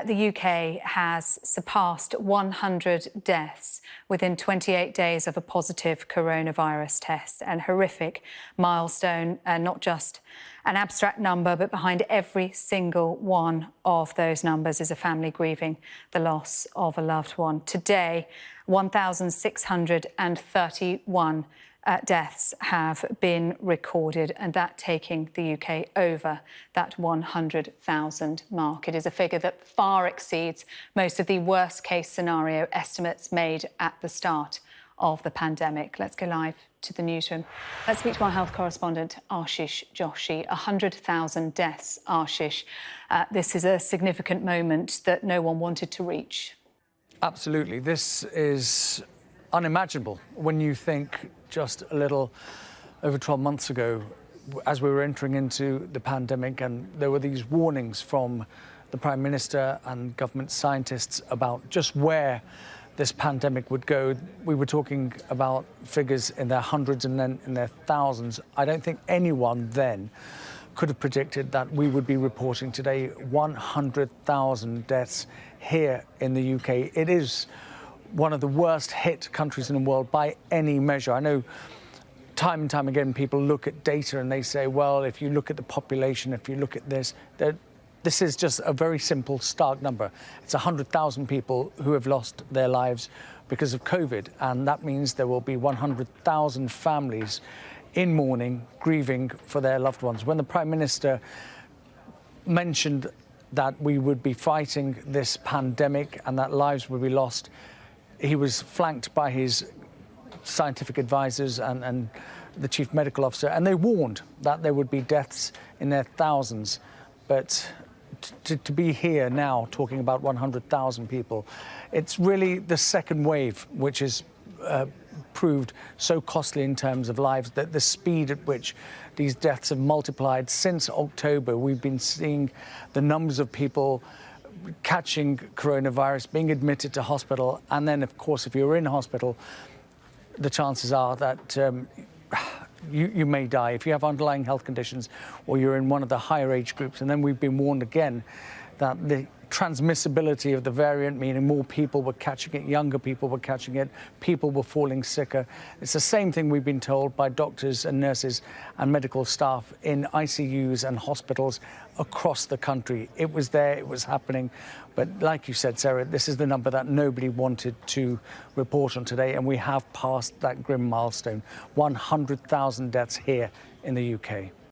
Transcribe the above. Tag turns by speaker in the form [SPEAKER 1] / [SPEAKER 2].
[SPEAKER 1] The UK has surpassed 100 deaths within 28 days of a positive coronavirus test. An horrific milestone, not just an abstract number, but behind every single one of those numbers is a family grieving the loss of a loved one. Today, 1,631 deaths have been recorded, and that taking the UK over that 100,000 mark. It is a figure that far exceeds most of the worst-case scenario estimates made at the start of the pandemic. Let's go live to the newsroom. Let's speak to our health correspondent, Ashish Joshi. 100,000 deaths, Ashish. This is a significant moment that no one wanted to reach.
[SPEAKER 2] Absolutely. This is unimaginable when you think just a little over 12 months ago, as we were entering into the pandemic, and there were these warnings from the Prime Minister and government scientists about just where this pandemic would go. We were talking about figures in their hundreds and then in their thousands. I don't think anyone then could have predicted that we would be reporting today 100,000 deaths here in the UK. It is one of the worst hit countries in the world by any measure. I know time and time again people look at data and they say, well, if you look at the population, if you look at this, this is just a very simple, stark number. It's 100,000 people who have lost their lives because of COVID, and that means there will be 100,000 families in mourning, grieving for their loved ones. When the Prime Minister mentioned that we would be fighting this pandemic and that lives would be lost, he was flanked by his scientific advisors and the chief medical officer, and they warned that there would be deaths in their thousands. But to be here now talking about 100,000 people, it's really the second wave which is proved so costly in terms of lives, that the speed at which these deaths have multiplied since October. We've been seeing the numbers of people catching coronavirus, being admitted to hospital, and then, of course, if you're in hospital, the chances are that you may die if you have underlying health conditions or you're in one of the higher age groups. And then we've been warned again that the transmissibility of the variant, meaning more people were catching it, younger people were catching it, people were falling sicker. It's the same thing we've been told by doctors and nurses and medical staff in ICUs and hospitals across the country. It was there, it was happening. But like you said, Sarah, this is the number that nobody wanted to report on today, and we have passed that grim milestone. 100,000 deaths here in the UK.